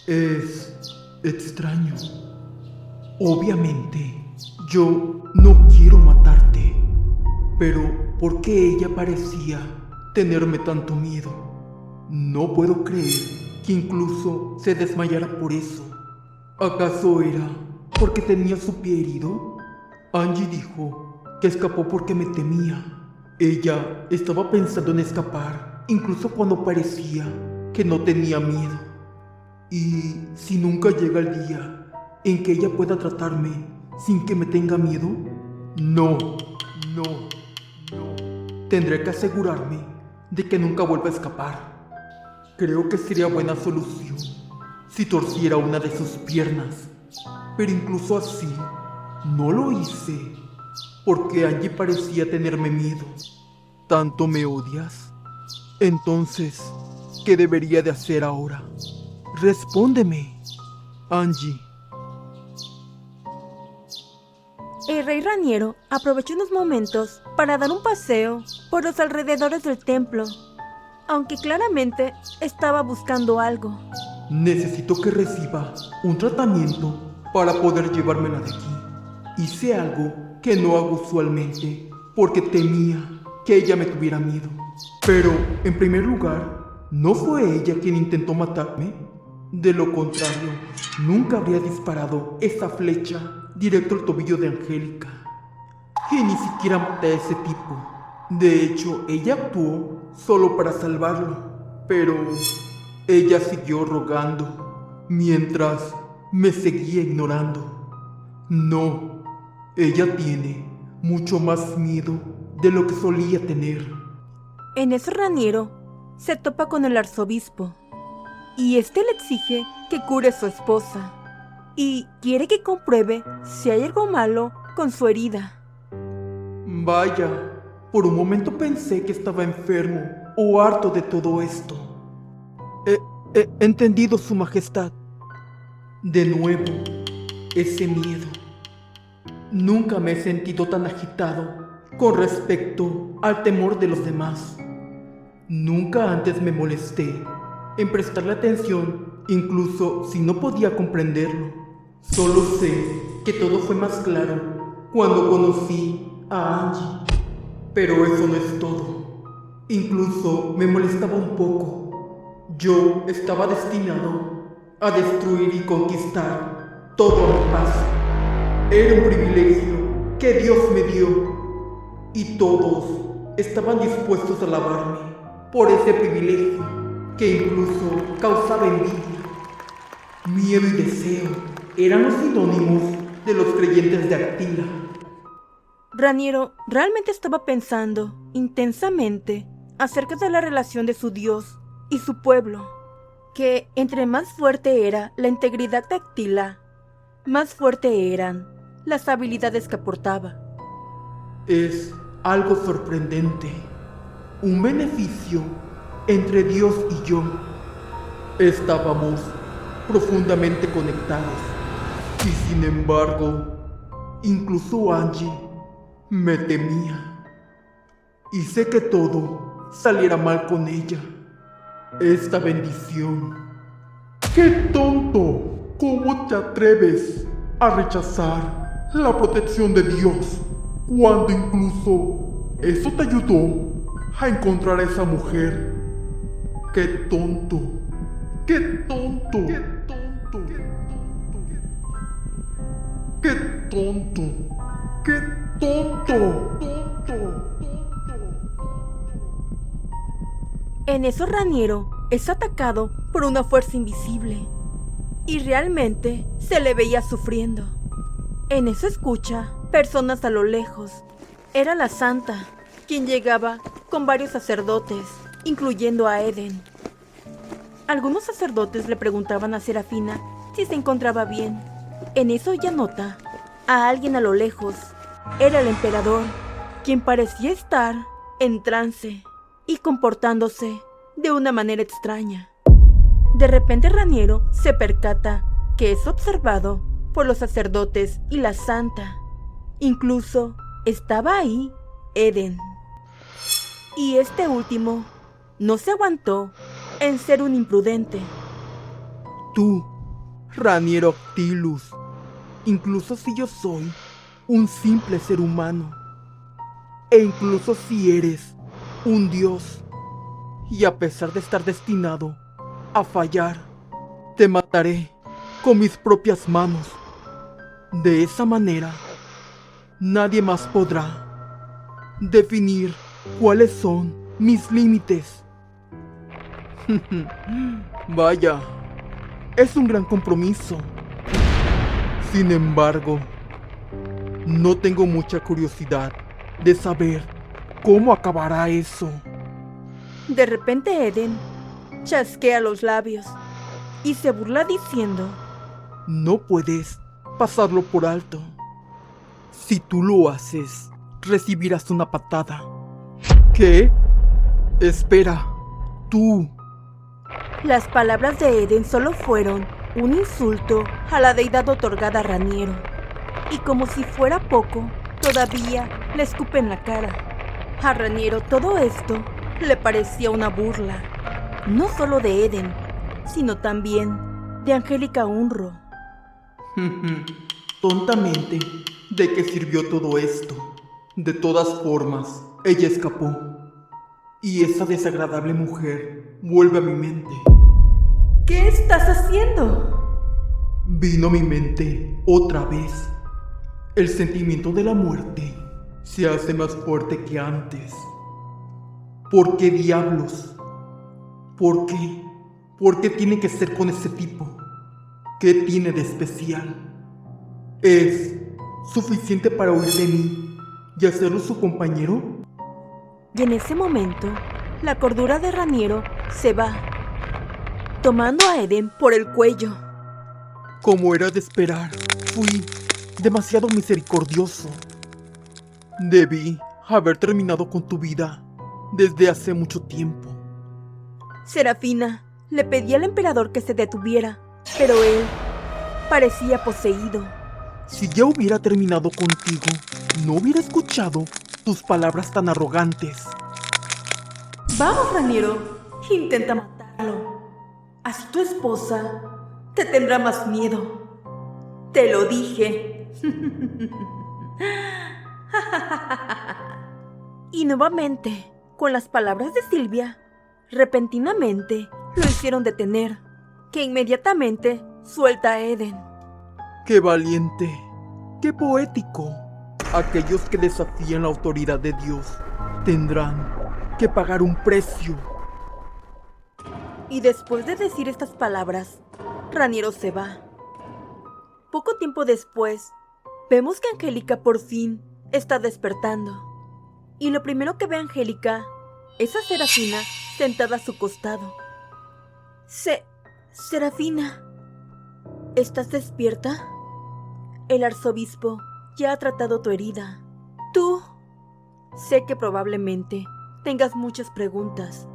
Es extraño. Obviamente, yo no quiero matarte, pero ¿por qué ella parecía tenerme tanto miedo? No puedo creer que incluso se desmayara por eso. ¿Acaso era porque tenía su pie herido? Angie dijo que escapó porque me temía. Ella estaba pensando en escapar, incluso cuando parecía que no tenía miedo. ¿Y si nunca llega el día en que ella pueda tratarme sin que me tenga miedo? No, no, no. Tendré que asegurarme de que nunca vuelva a escapar. Creo que sería buena solución si torciera una de sus piernas. Pero incluso así, no lo hice, porque Angie parecía tenerme miedo. ¿Tanto me odias? Entonces, ¿qué debería de hacer ahora? Respóndeme, Angie. El rey Raniero aprovechó unos momentos para dar un paseo por los alrededores del templo, aunque claramente estaba buscando algo. Necesito que reciba un tratamiento para poder llevármela de aquí. Hice algo que no hago usualmente porque temía que ella me tuviera miedo. Pero, en primer lugar, ¿no fue ella quien intentó matarme? De lo contrario, nunca habría disparado esa flecha directo al tobillo de Angélica. Y ni siquiera maté a ese tipo. De hecho, ella actuó solo para salvarlo. Pero ella siguió rogando mientras me seguía ignorando. No, ella tiene mucho más miedo de lo que solía tener. En eso Raniero se topa con el arzobispo y este le exige que cure a su esposa y quiere que compruebe si hay algo malo con su herida. Vaya, por un momento pensé que estaba enfermo o harto de todo esto. He entendido, Su Majestad. De nuevo, ese miedo. Nunca me he sentido tan agitado con respecto al temor de los demás. Nunca antes me molesté en prestarle atención, incluso si no podía comprenderlo. Solo sé que todo fue más claro cuando conocí a Angie. Pero eso no es todo. Incluso me molestaba un poco. Yo estaba destinado a destruir y conquistar todo a mi paso. Era un privilegio que Dios me dio y todos estaban dispuestos a alabarme por ese privilegio que incluso causaba envidia. Miedo y deseo eran los sinónimos de los creyentes de Actila. Raniero realmente estaba pensando intensamente acerca de la relación de su Dios y su pueblo, que entre más fuerte era la integridad de Actila, más fuerte eran las habilidades que aportaba. Es algo sorprendente, un beneficio entre Dios y yo. Estábamos profundamente conectados y sin embargo, incluso Angie me temía. Hice que todo saliera mal con ella. Esta bendición. ¡Qué tonto! ¿Cómo te atreves a rechazar la protección de Dios cuando incluso eso te ayudó a encontrar a esa mujer? ¡Qué tonto! ¡Qué tonto! ¡Qué tonto! ¡Qué tonto! ¡Qué tonto! ¡Tonto! En eso Raniero es atacado por una fuerza invisible y realmente se le veía sufriendo. En eso escucha personas a lo lejos. Era la santa, quien llegaba con varios sacerdotes, incluyendo a Eden. Algunos sacerdotes le preguntaban a Serafina si se encontraba bien. En eso ella nota a alguien a lo lejos. Era el emperador, quien parecía estar en trance y comportándose de una manera extraña. De repente Raniero se percata que es observado por los sacerdotes y la santa. Incluso estaba ahí Eden. Y este último no se aguantó en ser un imprudente. Tú Raniero Actilus, incluso si yo soy un simple ser humano, e incluso si eres un dios, y a pesar de estar destinado a fallar, te mataré con mis propias manos. De esa manera, nadie más podrá definir cuáles son mis límites. Vaya, es un gran compromiso. Sin embargo, no tengo mucha curiosidad de saber cómo acabará eso. De repente Eden chasquea los labios y se burla diciendo: No puedes pasarlo por alto. Si tú lo haces, recibirás una patada. ¿Qué? Espera, tú. Las palabras de Eden solo fueron un insulto a la deidad otorgada a Raniero. Y como si fuera poco, todavía le escupe en la cara. A Raniero todo esto le parecía una burla, no solo de Eden, sino también de Angélica Unruh. Tontamente, ¿de qué sirvió todo esto? De todas formas, ella escapó. Y esa desagradable mujer vuelve a mi mente. ¿Qué estás haciendo? Vino a mi mente otra vez. El sentimiento de la muerte se hace más fuerte que antes. ¿Por qué diablos? ¿Por qué? ¿Por qué tiene que ser con ese tipo? ¿Qué tiene de especial? ¿Es suficiente para huir de mí y hacerlo su compañero? Y en ese momento, la cordura de Raniero se va, tomando a Eden por el cuello. Como era de esperar, fui demasiado misericordioso. Debí haber terminado con tu vida desde hace mucho tiempo. Serafina le pedía al emperador que se detuviera, pero él parecía poseído. Si ya hubiera terminado contigo, no hubiera escuchado tus palabras tan arrogantes. Vamos, Raniero, intenta matarlo. Así tu esposa te tendrá más miedo. Te lo dije. Y nuevamente, con las palabras de Silvia, repentinamente lo hicieron detener, que inmediatamente suelta a Eden. ¡Qué valiente! ¡Qué poético! Aquellos que desafían la autoridad de Dios tendrán que pagar un precio. Y después de decir estas palabras, Raniero se va. Poco tiempo después, vemos que Angélica por fin está despertando. Y lo primero que ve Angélica es a Serafina sentada a su costado. Serafina, ¿estás despierta? El arzobispo ya ha tratado tu herida. Tú... Sé que probablemente tengas muchas preguntas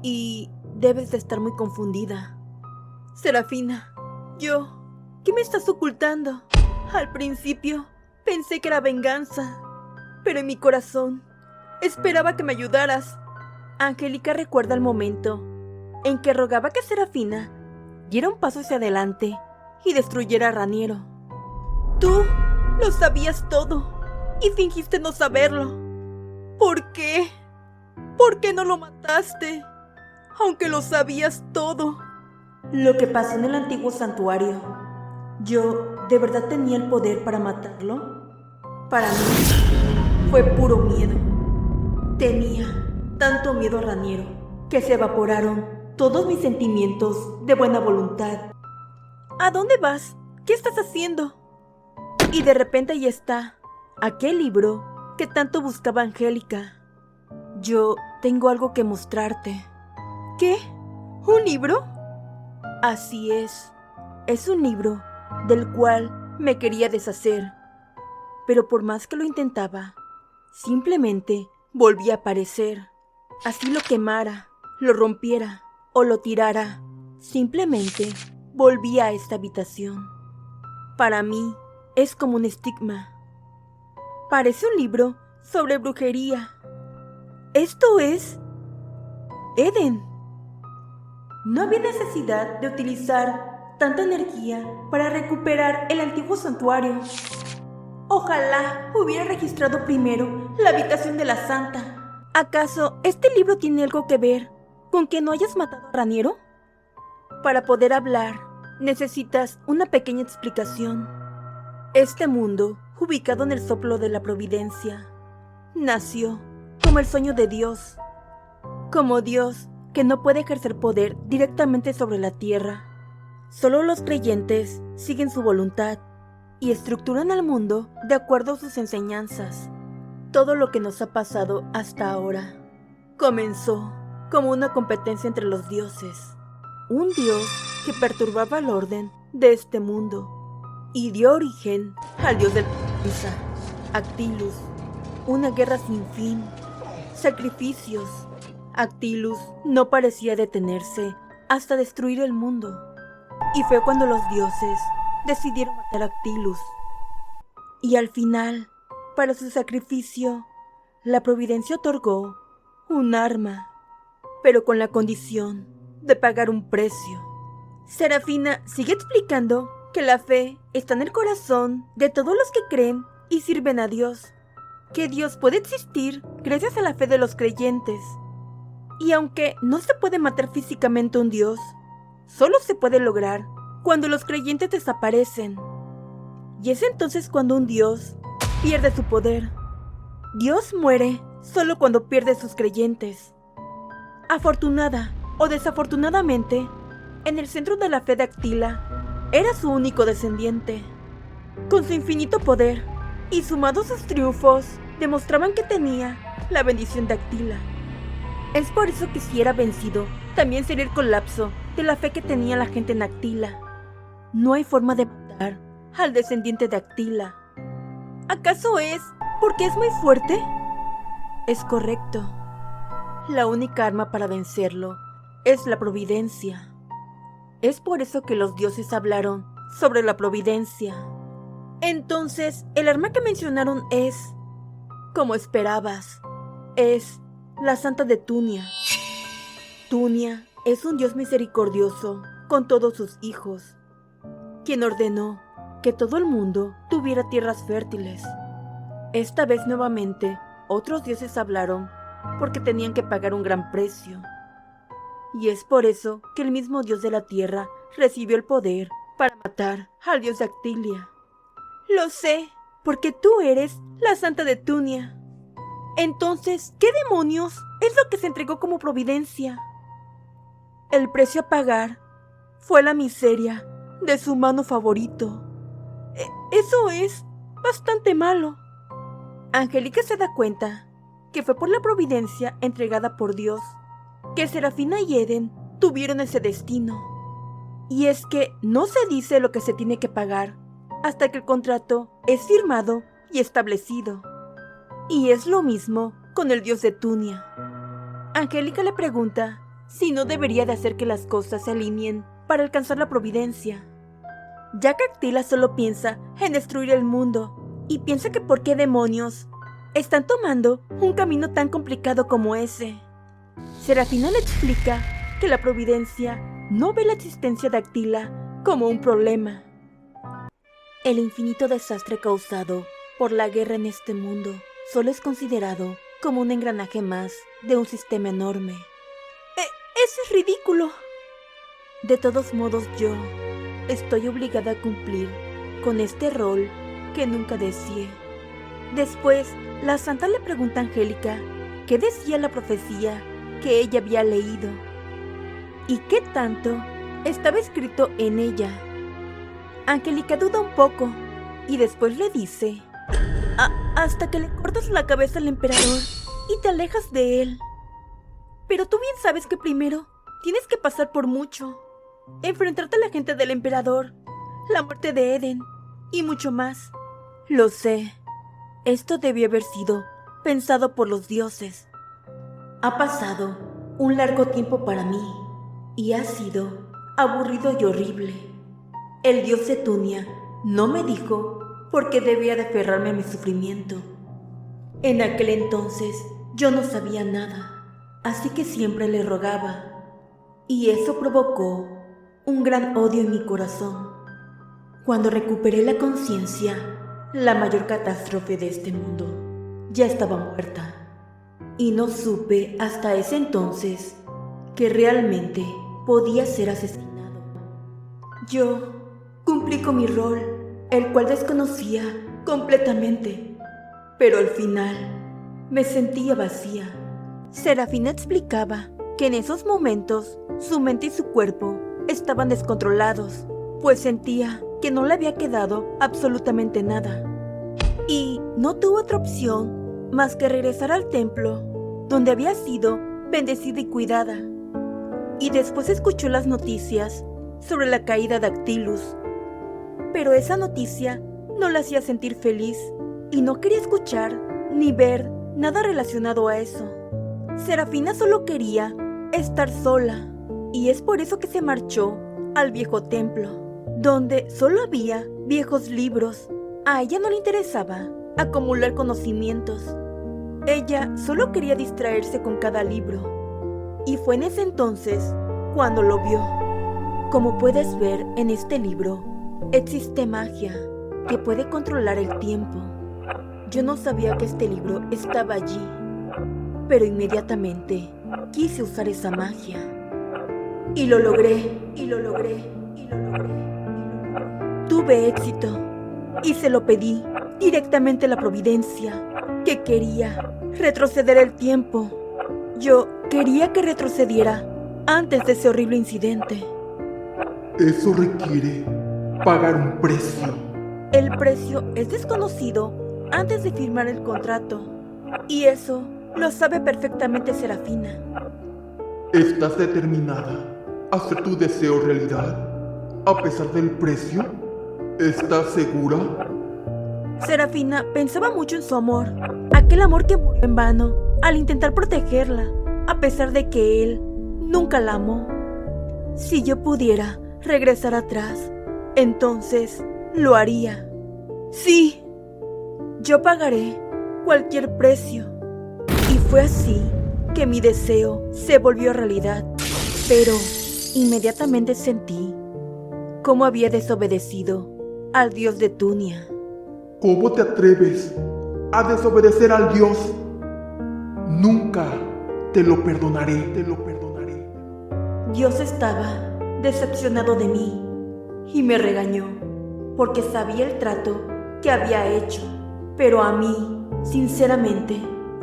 y debes de estar muy confundida. Serafina, ¿qué me estás ocultando? Al principio pensé que era venganza, pero en mi corazón esperaba que me ayudaras. Angélica recuerda el momento en que rogaba que Serafina diera un paso hacia adelante y destruyera a Raniero. Tú lo sabías todo y fingiste no saberlo. ¿Por qué? ¿Por qué no lo mataste? Aunque lo sabías todo. Lo que pasó en el antiguo santuario, ¿yo de verdad tenía el poder para matarlo? Para mí fue puro miedo. Tenía tanto miedo a Raniero que se evaporaron todos mis sentimientos de buena voluntad. ¿A dónde vas? ¿Qué estás haciendo? Y de repente ahí está, aquel libro que tanto buscaba Angélica. Yo tengo algo que mostrarte. ¿Qué? ¿Un libro? Así es un libro del cual me quería deshacer. Pero por más que lo intentaba, simplemente volvía a aparecer. Así lo quemara, lo rompiera o lo tirara, simplemente volvía a esta habitación. Para mí es como un estigma. Parece un libro sobre brujería. Esto es Eden. No había necesidad de utilizar tanta energía para recuperar el antiguo santuario. Ojalá hubiera registrado primero la habitación de la santa. ¿Acaso este libro tiene algo que ver con que no hayas matado a Raniero? Para poder hablar, necesitas una pequeña explicación. Este mundo, ubicado en el soplo de la providencia, nació como el sueño de Dios, como Dios que no puede ejercer poder directamente sobre la tierra. Solo los creyentes siguen su voluntad y estructuran al mundo de acuerdo a sus enseñanzas. Todo lo que nos ha pasado hasta ahora comenzó como una competencia entre los dioses. Un dios que perturbaba el orden de este mundo y dio origen al dios de la venganza, Actilus. Una guerra sin fin, sacrificios. Actilus no parecía detenerse hasta destruir el mundo. Y fue cuando los dioses decidieron matar a Actilus. Y al final, para su sacrificio, la providencia otorgó un arma, pero con la condición de pagar un precio. Serafina sigue explicando que la fe está en el corazón de todos los que creen y sirven a Dios, que Dios puede existir gracias a la fe de los creyentes. Y aunque no se puede matar físicamente a un Dios, solo se puede lograr cuando los creyentes desaparecen. Y es entonces cuando un Dios pierde su poder. Dios muere solo cuando pierde sus creyentes. Afortunada o desafortunadamente, en el centro de la fe de Actila era su único descendiente. Con su infinito poder y sumados sus triunfos, demostraban que tenía la bendición de Actila. Es por eso que si era vencido, también sería el colapso de la fe que tenía la gente en Actila. No hay forma de matar al descendiente de Actila. ¿Acaso es porque es muy fuerte? Es correcto. La única arma para vencerlo es la providencia. Es por eso que los dioses hablaron sobre la providencia. Entonces, el arma que mencionaron es, como esperabas, es la Santa de Tunia. Tunia es un dios misericordioso con todos sus hijos, quien ordenó que todo el mundo tuviera tierras fértiles. Esta vez nuevamente, otros dioses hablaron porque tenían que pagar un gran precio. Y es por eso que el mismo dios de la tierra recibió el poder para matar al dios de Actilia. Lo sé, porque tú eres la Santa de Tunia. Entonces, ¿qué demonios es lo que se entregó como providencia? El precio a pagar fue la miseria de su humano favorito. Eso es bastante malo. Angélica se da cuenta que fue por la providencia entregada por Dios que Serafina y Eden tuvieron ese destino. Y es que no se dice lo que se tiene que pagar hasta que el contrato es firmado y establecido. Y es lo mismo con el dios de Tunia. Angélica le pregunta si no debería de hacer que las cosas se alineen para alcanzar la providencia, ya que Actila solo piensa en destruir el mundo y piensa que por qué demonios están tomando un camino tan complicado como ese. Serafina le explica que la providencia no ve la existencia de Actila como un problema. El infinito desastre causado por la guerra en este mundo solo es considerado como un engranaje más de un sistema enorme. ¡Eso es ridículo! De todos modos, yo estoy obligada a cumplir con este rol que nunca deseé. Después, la santa le pregunta a Angélica qué decía la profecía que ella había leído y qué tanto estaba escrito en ella. Angélica duda un poco y después le dice: hasta que le cortas la cabeza al emperador y te alejas de él. Pero tú bien sabes que primero tienes que pasar por mucho, enfrentarte a la gente del emperador, la muerte de Eden y mucho más. Lo sé, esto debió haber sido pensado por los dioses. Ha pasado un largo tiempo para mí y ha sido aburrido y horrible. El dios de Tunia no me dijo por qué debía de aferrarme a mi sufrimiento. En aquel entonces yo no sabía nada, así que siempre le rogaba. Y eso provocó un gran odio en mi corazón. Cuando recuperé la conciencia, la mayor catástrofe de este mundo ya estaba muerta. Y no supe hasta ese entonces que realmente podía ser asesinado. Yo cumplí con mi rol, el cual desconocía completamente, pero al final me sentía vacía. Serafina explicaba que en esos momentos su mente y su cuerpo estaban descontrolados, pues sentía que no le había quedado absolutamente nada. Y no tuvo otra opción más que regresar al templo, donde había sido bendecida y cuidada. Y después escuchó las noticias sobre la caída de Actilus. Pero esa noticia no la hacía sentir feliz y no quería escuchar ni ver nada relacionado a eso. Serafina solo quería estar sola, y es por eso que se marchó al viejo templo, donde solo había viejos libros. A ella no le interesaba acumular conocimientos. Ella solo quería distraerse con cada libro. Y fue en ese entonces cuando lo vio. Como puedes ver en este libro, existe magia que puede controlar el tiempo. Yo no sabía que este libro estaba allí, pero inmediatamente quise usar esa magia. Y lo logré, y lo logré, y lo logré. Tuve éxito, y se lo pedí directamente a la providencia, que quería retroceder el tiempo. Yo quería que retrocediera antes de ese horrible incidente. Eso requiere pagar un precio. El precio es desconocido antes de firmar el contrato, y eso lo sabe perfectamente Serafina. ¿Estás determinada a hacer tu deseo realidad, a pesar del precio? ¿Estás segura? Serafina pensaba mucho en su amor, aquel amor que murió en vano al intentar protegerla, a pesar de que él nunca la amó. Si yo pudiera regresar atrás, entonces lo haría. Sí, yo pagaré cualquier precio. Y fue así que mi deseo se volvió realidad, pero inmediatamente sentí cómo había desobedecido al dios de Tunia. ¿Cómo te atreves a desobedecer al Dios? Nunca te lo perdonaré, te lo perdonaré. Dios estaba decepcionado de mí y me regañó porque sabía el trato que había hecho, pero a mí, sinceramente,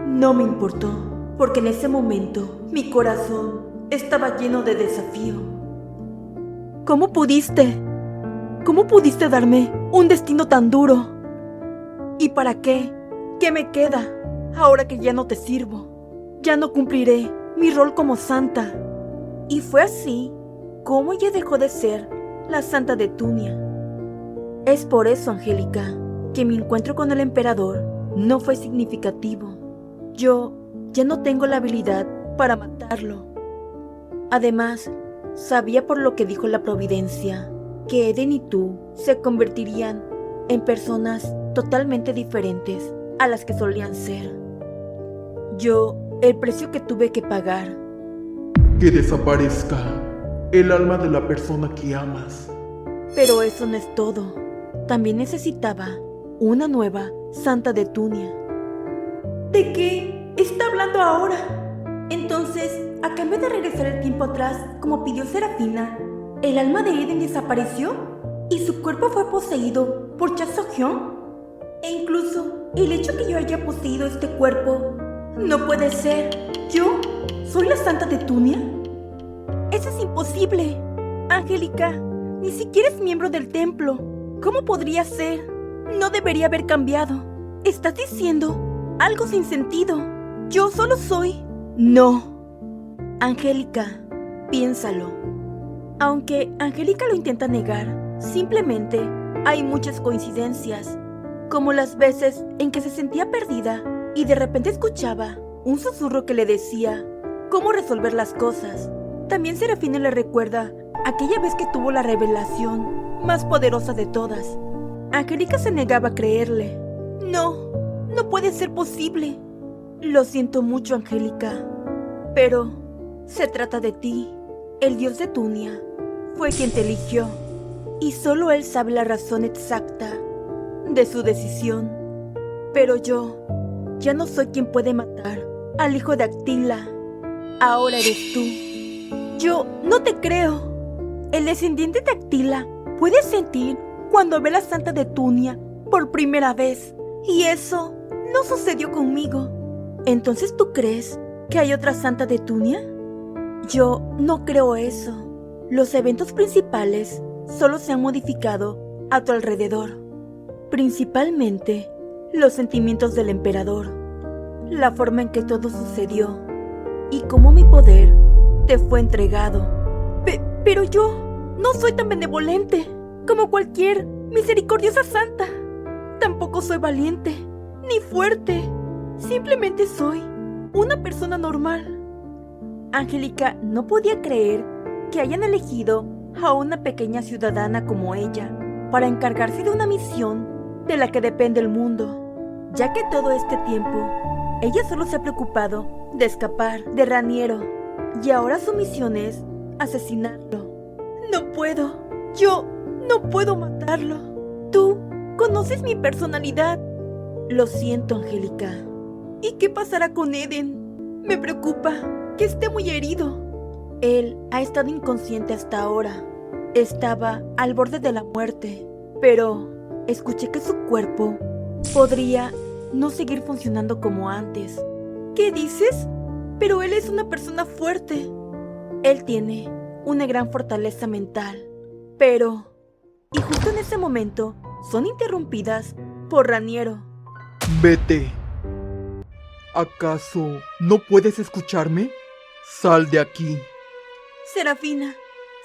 no me importó, porque en ese momento mi corazón estaba lleno de desafío. ¿Cómo pudiste? ¿Cómo pudiste darme un destino tan duro? ¿Y para qué? ¿Qué me queda ahora que ya no te sirvo? Ya no cumpliré mi rol como santa. Y fue así como ella dejó de ser la santa de Tunia. Es por eso, Angélica, que mi encuentro con el emperador no fue significativo. Yo ya no tengo la habilidad para matarlo. Además, sabía por lo que dijo la providencia que Eden y tú se convertirían en personas totalmente diferentes a las que solían ser. El precio que tuve que pagar. Que desaparezca el alma de la persona que amas. Pero eso no es todo. También necesitaba una nueva santa de Tunia. ¿De qué está hablando ahora? Entonces, a cambio de regresar el tiempo atrás, como pidió Serafina, ¿el alma de Eden desapareció? ¿Y su cuerpo fue poseído por Cha So-hyun? E incluso, el hecho que yo haya poseído este cuerpo, no puede ser. ¿Yo soy la santa de Tunia? Eso es imposible. Angélica, ni siquiera es miembro del templo. ¿Cómo podría ser? No debería haber cambiado. Estás diciendo algo sin sentido. Yo solo soy... No. Angélica, piénsalo. Aunque Angélica lo intenta negar, simplemente hay muchas coincidencias, como las veces en que se sentía perdida y de repente escuchaba un susurro que le decía cómo resolver las cosas. También Serafina le recuerda aquella vez que tuvo la revelación más poderosa de todas. Angélica se negaba a creerle. No puede ser posible. Lo siento mucho, Angélica, pero se trata de ti. El dios de Tunia fue quien te eligió. Y solo él sabe la razón exacta de su decisión. Pero yo ya no soy quien puede matar al hijo de Actila. Ahora eres tú. Yo no te creo. El descendiente de Actila puede sentir cuando ve a la Santa de Tunia por primera vez. Y eso no sucedió conmigo. ¿Entonces tú crees que hay otra Santa de Tunia? Yo no creo eso. Los eventos principales solo se han modificado a tu alrededor. Principalmente los sentimientos del emperador, la forma en que todo sucedió y cómo mi poder te fue entregado. Pero yo no soy tan benevolente como cualquier misericordiosa santa. Tampoco soy valiente ni fuerte. Simplemente soy una persona normal. Angélica no podía creer que hayan elegido a una pequeña ciudadana como ella para encargarse de una misión de la que depende el mundo, ya que todo este tiempo ella solo se ha preocupado de escapar de Raniero y ahora su misión es asesinarlo. No puedo, yo no puedo matarlo. Tú conoces mi personalidad. Lo siento, Angélica. ¿Y qué pasará con Eden? Me preocupa que esté muy herido. Él ha estado inconsciente hasta ahora. Estaba al borde de la muerte, pero escuché que su cuerpo podría no seguir funcionando como antes. ¿Qué dices? Pero él es una persona fuerte. Él tiene una gran fortaleza mental, pero... Y justo en ese momento son interrumpidas por Raniero. Vete. ¿Acaso no puedes escucharme? Sal de aquí. Serafina,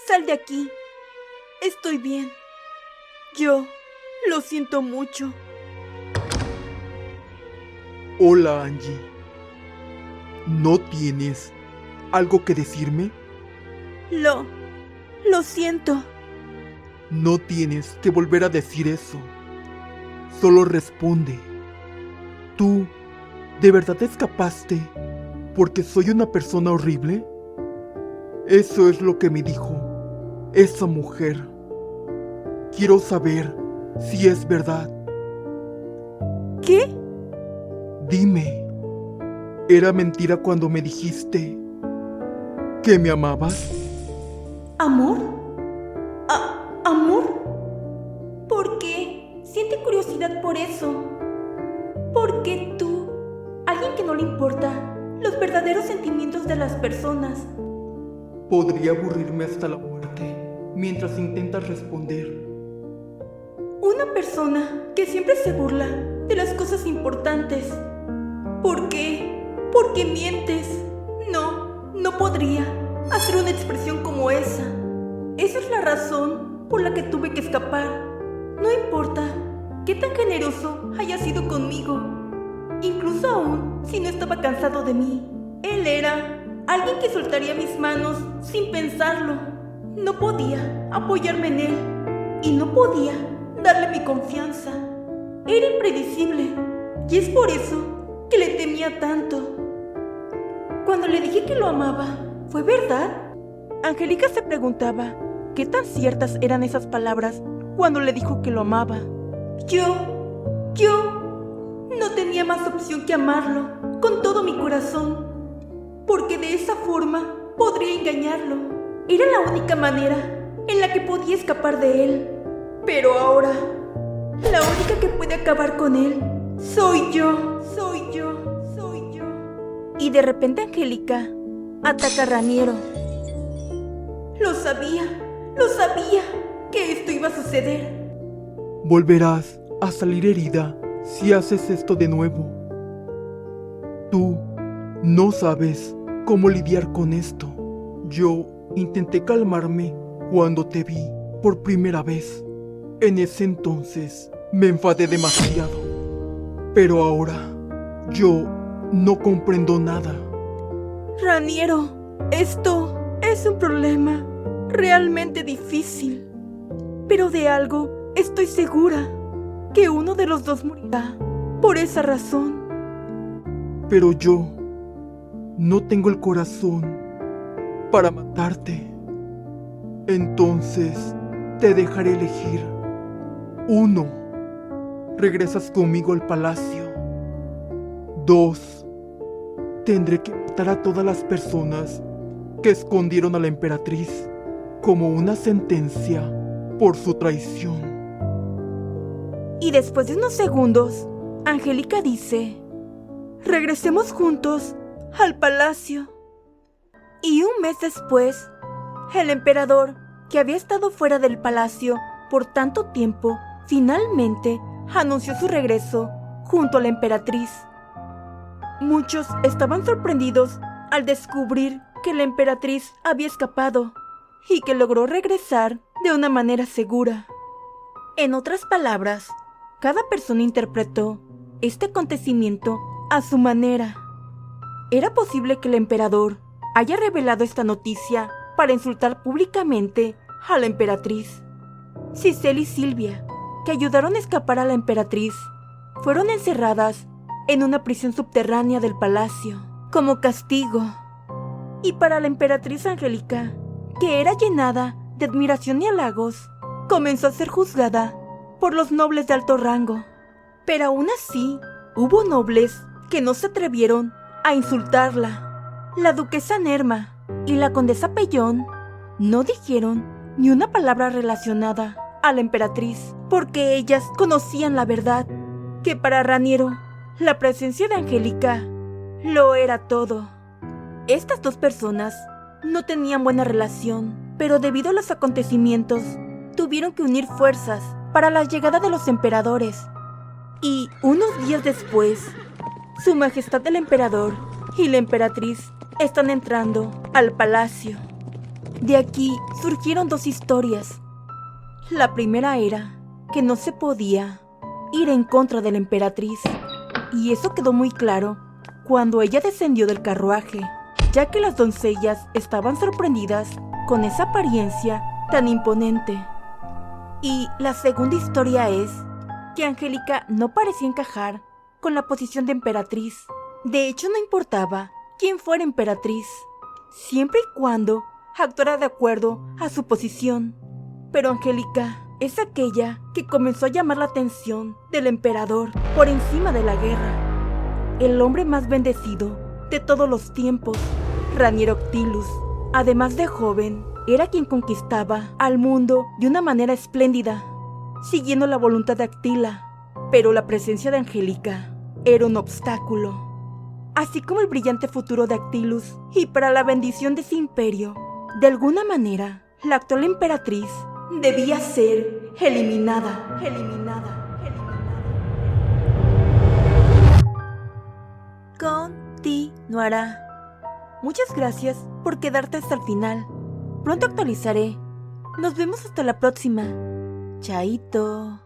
sal de aquí. Estoy bien. Yo lo siento mucho. Hola, Angie. ¿No tienes algo que decirme? Lo siento. No tienes que volver a decir eso. Solo responde. ¿Tú de verdad escapaste porque soy una persona horrible? Eso es lo que me dijo esa mujer. Quiero saber si es verdad. ¿Qué? Dime, ¿era mentira cuando me dijiste que me amabas? ¿Amor? ¿Amor? ¿Por qué? Siente curiosidad por eso. ¿Por qué tú, alguien que no le importa los verdaderos sentimientos de las personas? Podría aburrirme hasta la muerte mientras intentas responder. Una persona que siempre se burla de las cosas importantes. ¿Por qué? ¿Por qué mientes? No podría hacer una expresión como esa. Esa es la razón por la que tuve que escapar. No importa qué tan generoso haya sido conmigo, incluso aún si no estaba cansado de mí. Él era alguien que soltaría mis manos sin pensarlo. No podía apoyarme en él y no podía darle mi confianza. Era impredecible y es por eso que le temía tanto. Cuando le dije que lo amaba, ¿fue verdad? Angélica se preguntaba qué tan ciertas eran esas palabras cuando le dijo que lo amaba. Yo no tenía más opción que amarlo con todo mi corazón, porque de esa forma podría engañarlo. Era la única manera en la que podía escapar de él. Pero ahora, la única que puede acabar con él soy yo. Y de repente Angélica ataca a Raniero. Lo sabía que esto iba a suceder. Volverás a salir herida si haces esto de nuevo. Tú no sabes cómo lidiar con esto. Yo intenté calmarme cuando te vi por primera vez. En ese entonces me enfadé demasiado. Pero ahora yo no comprendo nada. Raniero, esto es un problema realmente difícil. Pero de algo estoy segura, que uno de los dos morirá por esa razón. Pero yo no tengo el corazón para matarte. Entonces, te dejaré elegir. 1. Regresas conmigo al palacio. 2. Tendré que matar a todas las personas que escondieron a la emperatriz como una sentencia por su traición. Y después de unos segundos, Angélica dice: regresemos juntos al palacio. Y un mes después, el emperador, que había estado fuera del palacio por tanto tiempo, finalmente anunció su regreso junto a la emperatriz. Muchos estaban sorprendidos al descubrir que la emperatriz había escapado y que logró regresar de una manera segura. En otras palabras, cada persona interpretó este acontecimiento a su manera. Era posible que el emperador haya revelado esta noticia para insultar públicamente a la emperatriz. Giselle y Silvia, que ayudaron a escapar a la emperatriz, fueron encerradas en una prisión subterránea del palacio como castigo. Y para la emperatriz Angélica, que era llenada de admiración y halagos, comenzó a ser juzgada por los nobles de alto rango. Pero aún así, hubo nobles que no se atrevieron a insultarla. La duquesa Nerma y la condesa Pellón no dijeron ni una palabra relacionada a la emperatriz, porque ellas conocían la verdad, que para Raniero, la presencia de Angélica lo era todo. Estas dos personas no tenían buena relación, pero debido a los acontecimientos, tuvieron que unir fuerzas para la llegada de los emperadores. Y unos días después, Su Majestad el Emperador y la emperatriz están entrando al palacio. De aquí surgieron dos historias. La primera era que no se podía ir en contra de la emperatriz, y eso quedó muy claro cuando ella descendió del carruaje, ya que las doncellas estaban sorprendidas con esa apariencia tan imponente. Y la segunda historia es que Angélica no parecía encajar con la posición de emperatriz. De hecho, no importaba quién fuera emperatriz, siempre y cuando actuara de acuerdo a su posición. Pero Angélica es aquella que comenzó a llamar la atención del emperador por encima de la guerra. El hombre más bendecido de todos los tiempos, Raniero Octilus, además de joven, era quien conquistaba al mundo de una manera espléndida, siguiendo la voluntad de Actila. Pero la presencia de Angélica era un obstáculo, así como el brillante futuro de Actilus, y para la bendición de ese imperio, de alguna manera, la actual emperatriz debía ser eliminada. Continuará. Muchas gracias por quedarte hasta el final. Pronto actualizaré. Nos vemos hasta la próxima. Chaito.